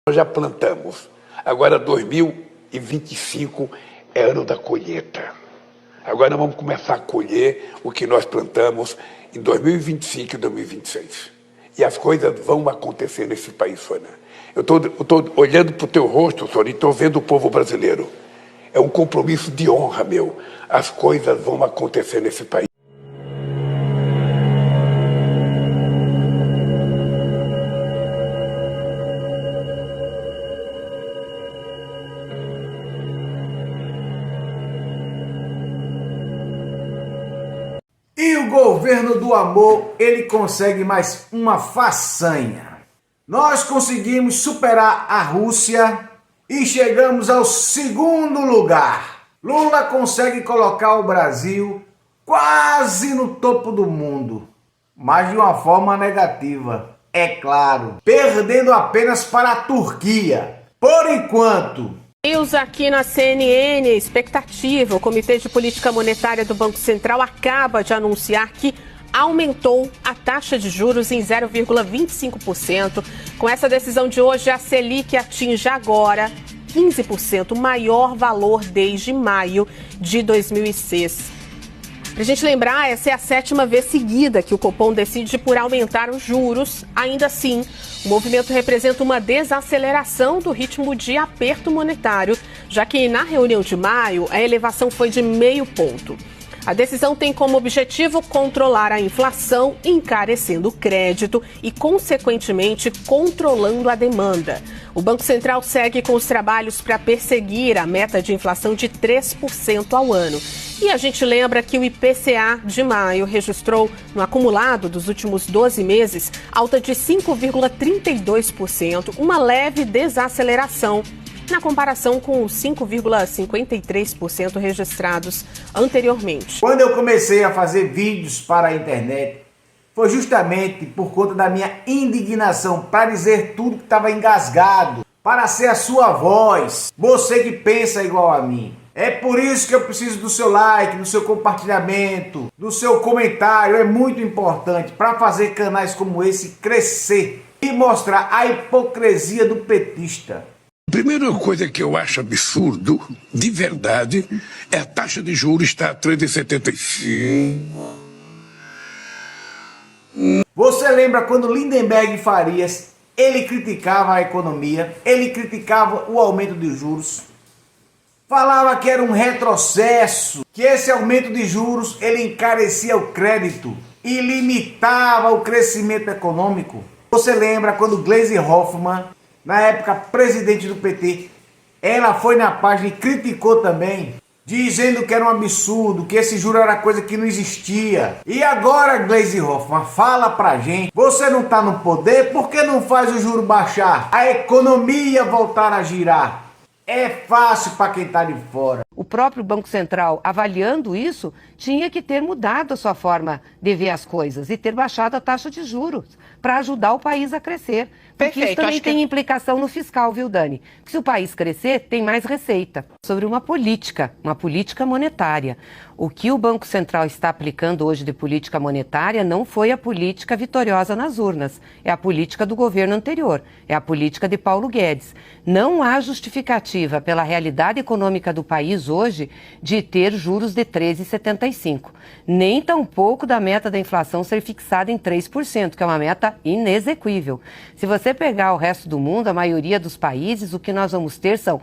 Nós já plantamos. Agora 2025 é ano da colheita. Agora vamos começar a colher o que nós plantamos em 2025 e 2026. E as coisas vão acontecer nesse país, Sônia. Eu estou olhando para o teu rosto, Sônia, e estou vendo o povo brasileiro. É um compromisso de honra, meu. As coisas vão acontecer nesse país. E o governo do amor, ele consegue mais uma façanha. Nós conseguimos superar a Rússia e chegamos ao segundo lugar. Lula consegue colocar o Brasil quase no topo do mundo, mas de uma forma negativa, é claro, perdendo apenas para a Turquia. Por enquanto. News aqui na CNN, expectativa. O Comitê de Política Monetária do Banco Central acaba de anunciar que aumentou a taxa de juros em 0,25%. Com essa decisão de hoje, a Selic atinge agora 15%, o maior valor desde maio de 2006. Pra gente lembrar, essa é a 7ª vez seguida que o Copom decide por aumentar os juros. Ainda assim, o movimento representa uma desaceleração do ritmo de aperto monetário, já que na reunião de maio a elevação foi de 0,5 ponto. A decisão tem como objetivo controlar a inflação, encarecendo o crédito e, consequentemente, controlando a demanda. O Banco Central segue com os trabalhos para perseguir a meta de inflação de 3% ao ano. E a gente lembra que o IPCA de maio registrou, no acumulado dos últimos 12 meses, alta de 5,32%, uma leve desaceleração na comparação com os 5,53% registrados anteriormente. Quando eu comecei a fazer vídeos para a internet, foi justamente por conta da minha indignação para dizer tudo que estava engasgado, para ser a sua voz, você que pensa igual a mim. É por isso que eu preciso do seu like, do seu compartilhamento, do seu comentário, é muito importante para fazer canais como esse crescer e mostrar a hipocrisia do petista. A primeira coisa que eu acho absurdo, de verdade, é a taxa de juros estar a 3,75. Você lembra quando Lindenberg Farias, ele criticava a economia, ele criticava o aumento de juros, falava que era um retrocesso, que esse aumento de juros ele encarecia o crédito e limitava o crescimento econômico. Você lembra quando Gleisi Hoffmann, na época presidente do PT, ela foi na página e criticou também, dizendo que era um absurdo, que esse juro era coisa que não existia. E agora, Gleisi Hoffmann, fala pra gente, você não tá no poder, por que não faz o juro baixar? A economia voltar a girar. É fácil para quem está de fora. O próprio Banco Central, avaliando isso, tinha que ter mudado a sua forma de ver as coisas e ter baixado a taxa de juros para ajudar o país a crescer. Porque isso também tem implicação no fiscal, viu, Dani? Porque se o país crescer, tem mais receita. Sobre uma política monetária. O que o Banco Central está aplicando hoje de política monetária não foi a política vitoriosa nas urnas. É a política do governo anterior. É a política de Paulo Guedes. Não há justificativa pela realidade econômica do país hoje de ter juros de 13,75. Nem tampouco da meta da inflação ser fixada em 3%, que é uma meta inexequível. Se você pegar o resto do mundo, a maioria dos países, o que nós vamos ter são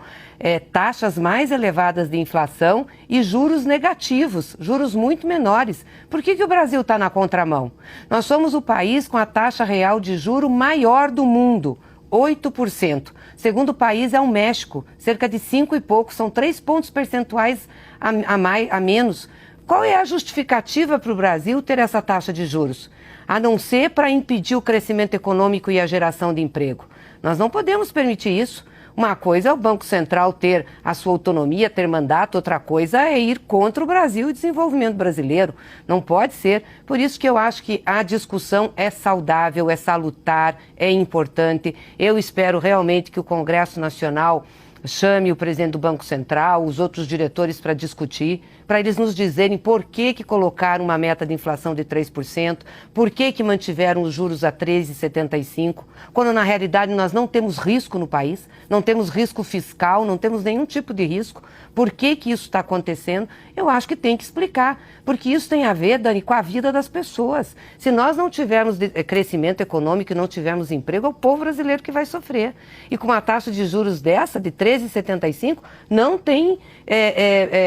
taxas mais elevadas de inflação e juros negativos, juros muito menores. Por que o Brasil está na contramão? Nós somos o país com a taxa real de juro maior do mundo, 8%. Segundo país é o México, cerca de 5 e pouco, são 3 pontos percentuais a menos. Qual é a justificativa para o Brasil ter essa taxa de juros? A não ser para impedir o crescimento econômico e a geração de emprego. Nós não podemos permitir isso. Uma coisa é o Banco Central ter a sua autonomia, ter mandato, outra coisa é ir contra o Brasil e o desenvolvimento brasileiro. Não pode ser. Por isso que eu acho que a discussão é saudável, é salutar, é importante. Eu espero realmente que o Congresso Nacional chame o presidente do Banco Central, os outros diretores para discutir, para eles nos dizerem por que colocaram uma meta de inflação de 3%, por que mantiveram os juros a 13,75%, quando na realidade nós não temos risco no país, não temos risco fiscal, não temos nenhum tipo de risco. Por que isso está acontecendo? Eu acho que tem que explicar, porque isso tem a ver, Dani, com a vida das pessoas. Se nós não tivermos crescimento econômico e não tivermos emprego, é o povo brasileiro que vai sofrer. E com uma taxa de juros dessa, de 13,75%, não tem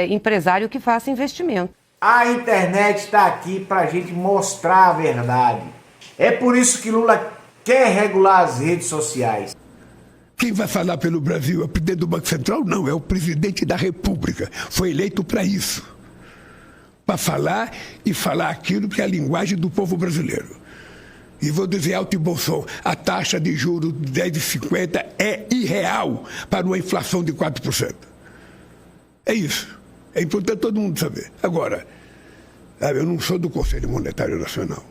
empresário que faça investimento. A internet está aqui para a gente mostrar a verdade. É por isso que Lula quer regular as redes sociais. Quem vai falar pelo Brasil é o presidente do Banco Central? Não, é o presidente da República. Foi eleito para isso. Para falar e falar aquilo que é a linguagem do povo brasileiro. E vou dizer alto e bom som, a taxa de juros de 10,50 é irreal para uma inflação de 4%. É isso. É importante todo mundo saber. Agora, eu não sou do Conselho Monetário Nacional.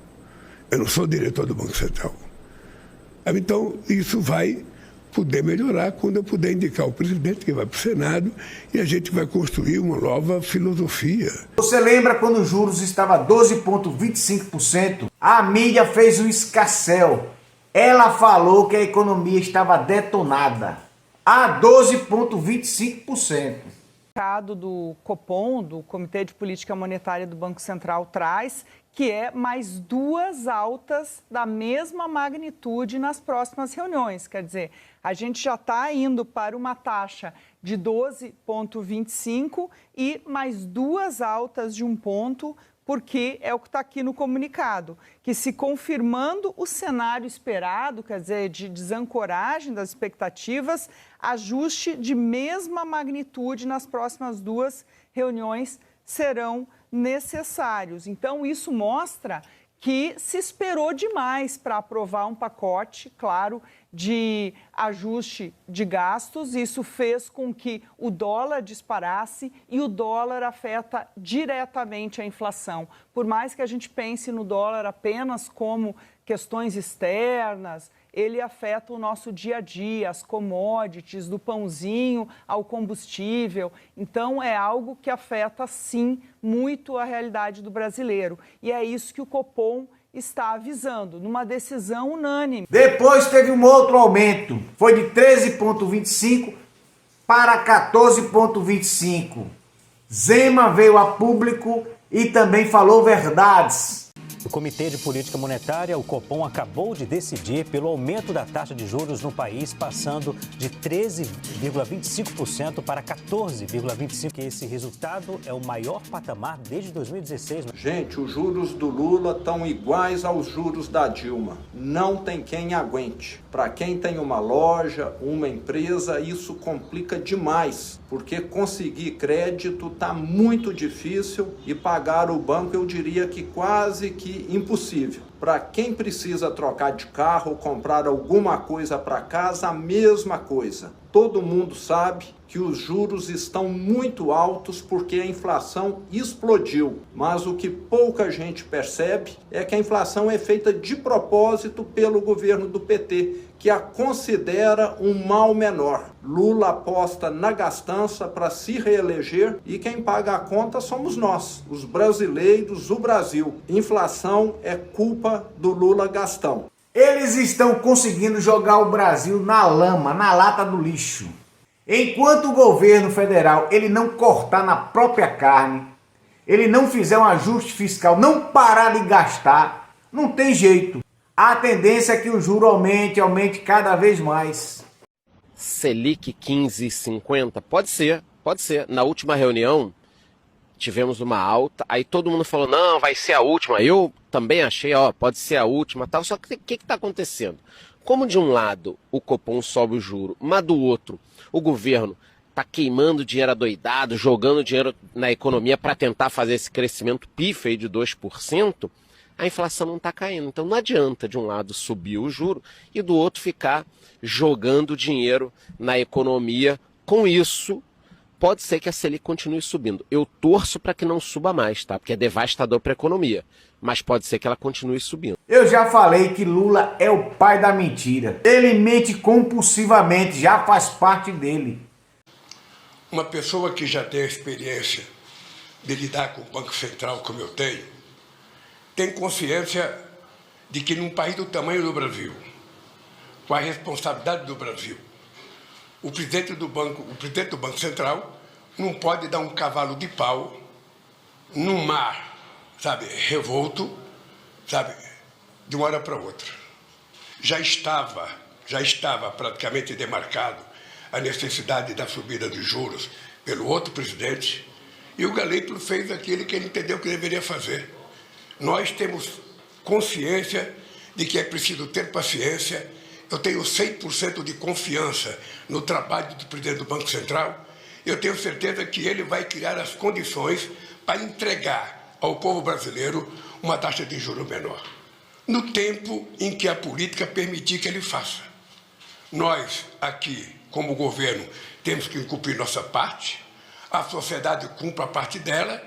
Eu não sou diretor do Banco Central. Então, isso vai poder melhorar quando eu puder indicar o presidente que vai para o Senado e a gente vai construir uma nova filosofia. Você lembra quando os juros estavam 12,25%? A mídia fez um escarcéu. Ela falou que a economia estava detonada a 12,25%. Do Copom, do Comitê de Política Monetária do Banco Central, traz que é mais 2 altas da mesma magnitude nas próximas reuniões. Quer dizer, a gente já está indo para uma taxa de 12,25 e mais 2 altas de 1 ponto, porque é o que está aqui no comunicado, que se confirmando o cenário esperado, quer dizer, de desancoragem das expectativas, ajuste de mesma magnitude nas próximas 2 reuniões serão necessários. Então, isso mostra que se esperou demais para aprovar um pacote, claro, de ajuste de gastos. Isso fez com que o dólar disparasse e o dólar afeta diretamente a inflação. Por mais que a gente pense no dólar apenas como questões externas, ele afeta o nosso dia a dia, as commodities, do pãozinho ao combustível. Então, é algo que afeta, sim, muito a realidade do brasileiro. E é isso que o Copom está avisando, numa decisão unânime. Depois teve um outro aumento, foi de 13,25 para 14,25. Zema veio a público e também falou verdades. O Comitê de Política Monetária, o Copom, acabou de decidir pelo aumento da taxa de juros no país, passando de 13,25% para 14,25%. Esse resultado é o maior patamar desde 2016. Gente, os juros do Lula estão iguais aos juros da Dilma. Não tem quem aguente. Para quem tem uma loja, uma empresa, isso complica demais, porque conseguir crédito está muito difícil e pagar o banco, eu diria que quase que impossível. Para quem precisa trocar de carro ou comprar alguma coisa para casa, a mesma coisa. Todo mundo sabe que os juros estão muito altos porque a inflação explodiu. Mas o que pouca gente percebe é que a inflação é feita de propósito pelo governo do PT, que a considera um mal menor. Lula aposta na gastança para se reeleger e quem paga a conta somos nós, os brasileiros, o Brasil. Inflação é culpa do Lula Gastão. Eles estão conseguindo jogar o Brasil na lama, na lata do lixo. Enquanto o governo federal ele não cortar na própria carne, ele não fizer um ajuste fiscal, não parar de gastar, não tem jeito. A tendência é que o juro aumente cada vez mais. Selic 15,50? Pode ser. Na última reunião, tivemos uma alta, aí todo mundo falou, não, vai ser a última. Eu também achei, pode ser a última, tal. Só que o que está acontecendo? Como de um lado o Copom sobe o juro, mas do outro o governo está queimando dinheiro adoidado, jogando dinheiro na economia para tentar fazer esse crescimento pífio aí de 2%, a inflação não está caindo. Então não adianta de um lado subir o juro e do outro ficar jogando dinheiro na economia. Com isso, pode ser que a Selic continue subindo. Eu torço para que não suba mais, tá? Porque é devastador para a economia. Mas pode ser que ela continue subindo. Eu já falei que Lula é o pai da mentira. Ele mente compulsivamente, já faz parte dele. Uma pessoa que já tem a experiência de lidar com o Banco Central como eu tenho, tem consciência de que num país do tamanho do Brasil, com a responsabilidade do Brasil, o presidente do Banco Central não pode dar um cavalo de pau num mar, sabe, revolto, sabe, de uma hora para outra. Já estava praticamente demarcado a necessidade da subida dos juros pelo outro presidente, e o Galípolo fez aquilo que ele entendeu que deveria fazer. Nós temos consciência de que é preciso ter paciência. Eu tenho 100% de confiança no trabalho do presidente do Banco Central. Eu tenho certeza que ele vai criar as condições para entregar ao povo brasileiro uma taxa de juros menor, no tempo em que a política permitir que ele faça. Nós, aqui, como governo, temos que cumprir nossa parte, a sociedade cumpre a parte dela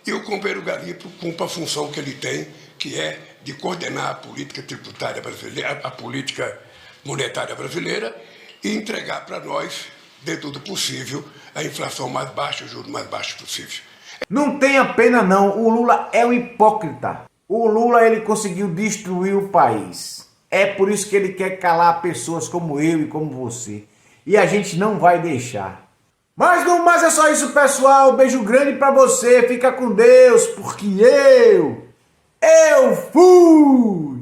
e o companheiro Galípolo cumpre a função que ele tem, que é de coordenar a política tributária brasileira, a política monetária brasileira e entregar para nós, dentro do possível, a inflação mais baixa, o juro mais baixo possível. Não tenha pena não, o Lula é um hipócrita. O Lula, ele conseguiu destruir o país. É por isso que ele quer calar pessoas como eu e como você. E a gente não vai deixar. Mas no mais é só isso, pessoal. Beijo grande pra você. Fica com Deus, porque eu fui!